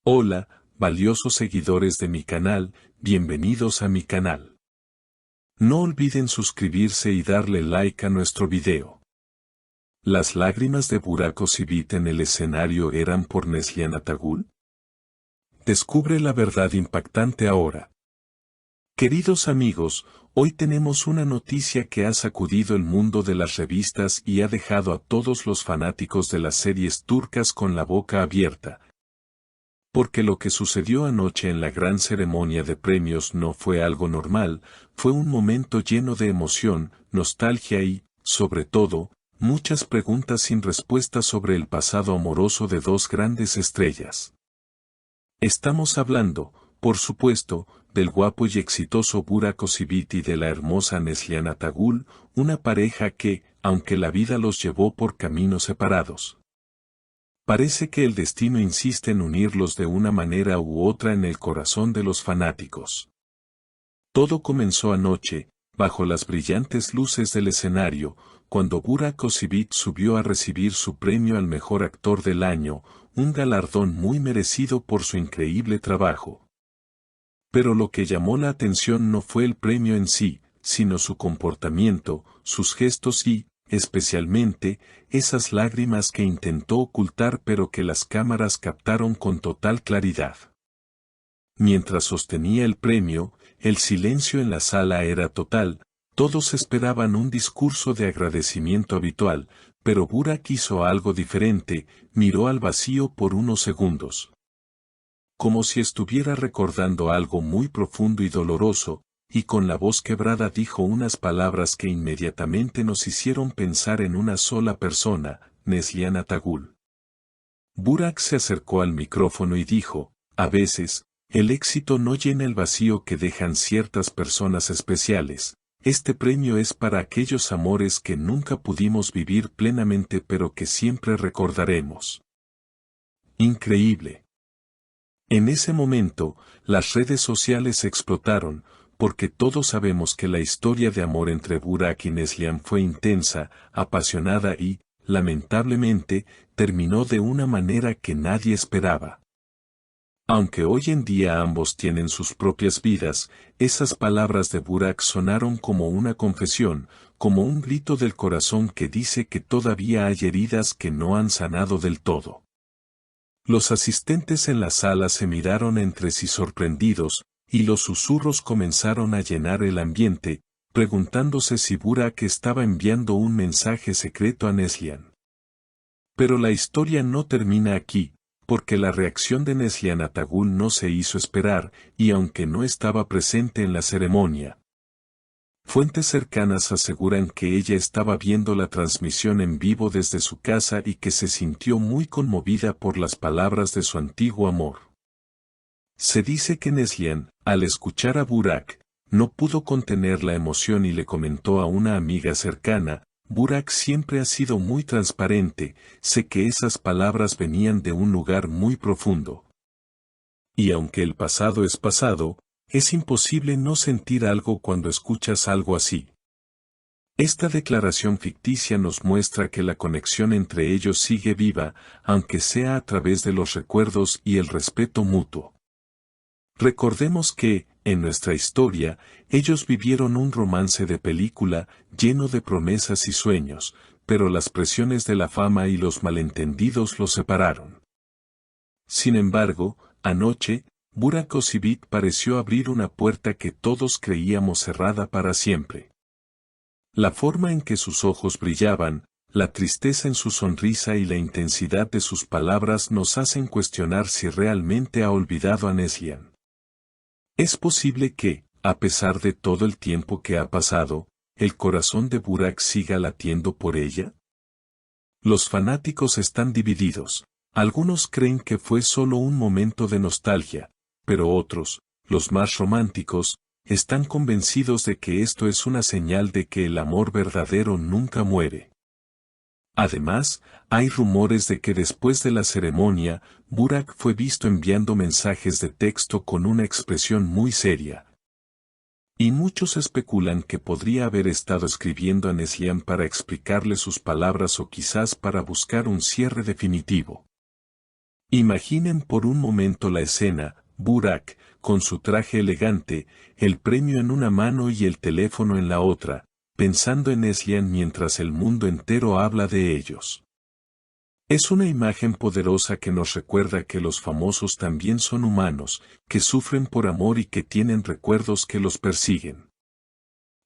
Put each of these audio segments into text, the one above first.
Hola, valiosos seguidores de mi canal, bienvenidos a mi canal. No olviden suscribirse y darle like a nuestro video. ¿Las lágrimas de Burak Özçivit en el escenario eran por Neslihan Atagül? Descubre la verdad impactante ahora. Queridos amigos, hoy tenemos una noticia que ha sacudido el mundo de las revistas y ha dejado a todos los fanáticos de las series turcas con la boca abierta. Porque lo que sucedió anoche en la gran ceremonia de premios no fue algo normal, fue un momento lleno de emoción, nostalgia y, sobre todo, muchas preguntas sin respuesta sobre el pasado amoroso de dos grandes estrellas. Estamos hablando, por supuesto, del guapo y exitoso Burak Özçivit y de la hermosa Neslihan Atagül, una pareja que, aunque la vida los llevó por caminos separados, parece que el destino insiste en unirlos de una manera u otra en el corazón de los fanáticos. Todo comenzó anoche, bajo las brillantes luces del escenario, cuando Burak Özçivit subió a recibir su premio al mejor actor del año, un galardón muy merecido por su increíble trabajo. Pero lo que llamó la atención no fue el premio en sí, sino su comportamiento, sus gestos y, especialmente, esas lágrimas que intentó ocultar pero que las cámaras captaron con total claridad. Mientras sostenía el premio, el silencio en la sala era total, todos esperaban un discurso de agradecimiento habitual, pero Burak hizo algo diferente, miró al vacío por unos segundos. Como si estuviera recordando algo muy profundo y doloroso, y con la voz quebrada dijo unas palabras que inmediatamente nos hicieron pensar en una sola persona, Neslihan Atagül. Burak se acercó al micrófono y dijo, a veces, el éxito no llena el vacío que dejan ciertas personas especiales, este premio es para aquellos amores que nunca pudimos vivir plenamente pero que siempre recordaremos. Increíble. En ese momento, las redes sociales explotaron, porque todos sabemos que la historia de amor entre Burak y Neslihan fue intensa, apasionada y, lamentablemente, terminó de una manera que nadie esperaba. Aunque hoy en día ambos tienen sus propias vidas, esas palabras de Burak sonaron como una confesión, como un grito del corazón que dice que todavía hay heridas que no han sanado del todo. Los asistentes en la sala se miraron entre sí sorprendidos, y los susurros comenzaron a llenar el ambiente, preguntándose si Burak estaba enviando un mensaje secreto a Neslihan. Pero la historia no termina aquí, porque la reacción de Neslihan Atagül no se hizo esperar, y aunque no estaba presente en la ceremonia, fuentes cercanas aseguran que ella estaba viendo la transmisión en vivo desde su casa y que se sintió muy conmovida por las palabras de su antiguo amor. Se dice que Neslihan, al escuchar a Burak, no pudo contener la emoción y le comentó a una amiga cercana, Burak siempre ha sido muy transparente, sé que esas palabras venían de un lugar muy profundo. Y aunque el pasado es pasado, es imposible no sentir algo cuando escuchas algo así. Esta declaración ficticia nos muestra que la conexión entre ellos sigue viva, aunque sea a través de los recuerdos y el respeto mutuo. Recordemos que, en nuestra historia, ellos vivieron un romance de película, lleno de promesas y sueños, pero las presiones de la fama y los malentendidos los separaron. Sin embargo, anoche, Burak Özçivit pareció abrir una puerta que todos creíamos cerrada para siempre. La forma en que sus ojos brillaban, la tristeza en su sonrisa y la intensidad de sus palabras nos hacen cuestionar si realmente ha olvidado a Neslihan. Es posible que, a pesar de todo el tiempo que ha pasado, el corazón de Burak siga latiendo por ella. Los fanáticos están divididos. Algunos creen que fue solo un momento de nostalgia, pero otros, los más románticos, están convencidos de que esto es una señal de que el amor verdadero nunca muere. Además, hay rumores de que después de la ceremonia, Burak fue visto enviando mensajes de texto con una expresión muy seria. Y muchos especulan que podría haber estado escribiendo a Neslihan para explicarle sus palabras o quizás para buscar un cierre definitivo. Imaginen por un momento la escena, Burak, con su traje elegante, el premio en una mano y el teléfono en la otra, pensando en Neslihan mientras el mundo entero habla de ellos. Es una imagen poderosa que nos recuerda que los famosos también son humanos, que sufren por amor y que tienen recuerdos que los persiguen.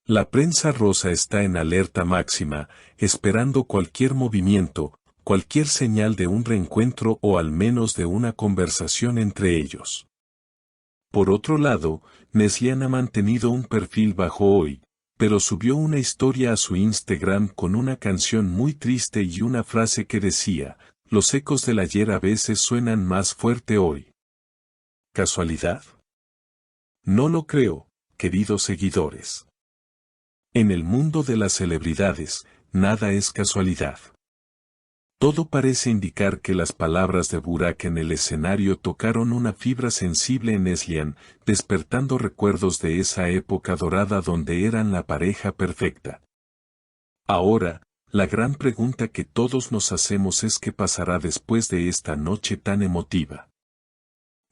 La prensa rosa está en alerta máxima, esperando cualquier movimiento, cualquier señal de un reencuentro o al menos de una conversación entre ellos. Por otro lado, Neslihan ha mantenido un perfil bajo hoy, pero subió una historia a su Instagram con una canción muy triste y una frase que decía, los ecos del ayer a veces suenan más fuerte hoy. ¿Casualidad? No lo creo, queridos seguidores. En el mundo de las celebridades, nada es casualidad. Todo parece indicar que las palabras de Burak en el escenario tocaron una fibra sensible en Neslihan, despertando recuerdos de esa época dorada donde eran la pareja perfecta. Ahora, la gran pregunta que todos nos hacemos es qué pasará después de esta noche tan emotiva.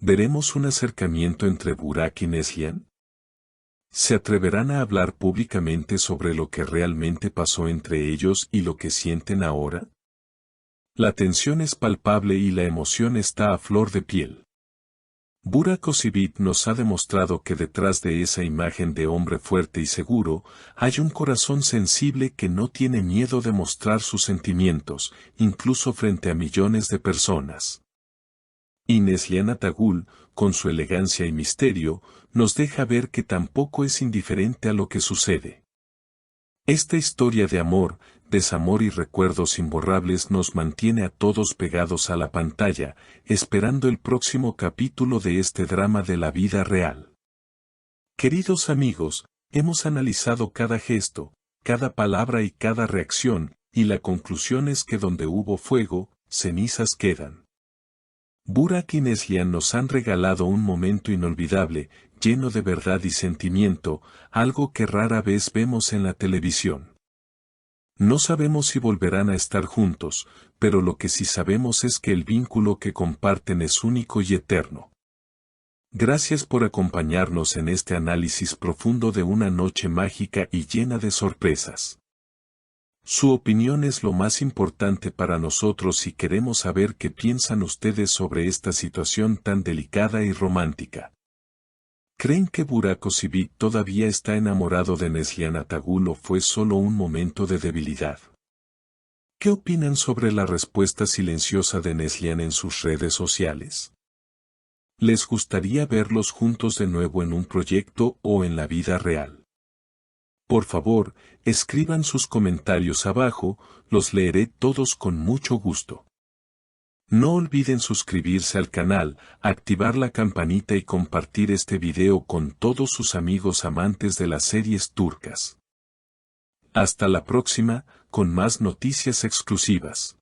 ¿Veremos un acercamiento entre Burak y Neslihan? ¿Se atreverán a hablar públicamente sobre lo que realmente pasó entre ellos y lo que sienten ahora? La tensión es palpable y la emoción está a flor de piel. Burak Özçivit nos ha demostrado que detrás de esa imagen de hombre fuerte y seguro, hay un corazón sensible que no tiene miedo de mostrar sus sentimientos, incluso frente a millones de personas. Y Neslihan Atagül, con su elegancia y misterio, nos deja ver que tampoco es indiferente a lo que sucede. Esta historia de amor, desamor y recuerdos imborrables nos mantiene a todos pegados a la pantalla, esperando el próximo capítulo de este drama de la vida real. Queridos amigos, hemos analizado cada gesto, cada palabra y cada reacción, y la conclusión es que donde hubo fuego, cenizas quedan. Burak y Neslihan nos han regalado un momento inolvidable, lleno de verdad y sentimiento, algo que rara vez vemos en la televisión. No sabemos si volverán a estar juntos, pero lo que sí sabemos es que el vínculo que comparten es único y eterno. Gracias por acompañarnos en este análisis profundo de una noche mágica y llena de sorpresas. Su opinión es lo más importante para nosotros y queremos saber qué piensan ustedes sobre esta situación tan delicada y romántica. ¿Creen que Burak Özçivit todavía está enamorado de Neslihan Atagül o fue solo un momento de debilidad? ¿Qué opinan sobre la respuesta silenciosa de Neslihan en sus redes sociales? ¿Les gustaría verlos juntos de nuevo en un proyecto o en la vida real? Por favor, escriban sus comentarios abajo, los leeré todos con mucho gusto. No olviden suscribirse al canal, activar la campanita y compartir este video con todos sus amigos amantes de las series turcas. Hasta la próxima, con más noticias exclusivas.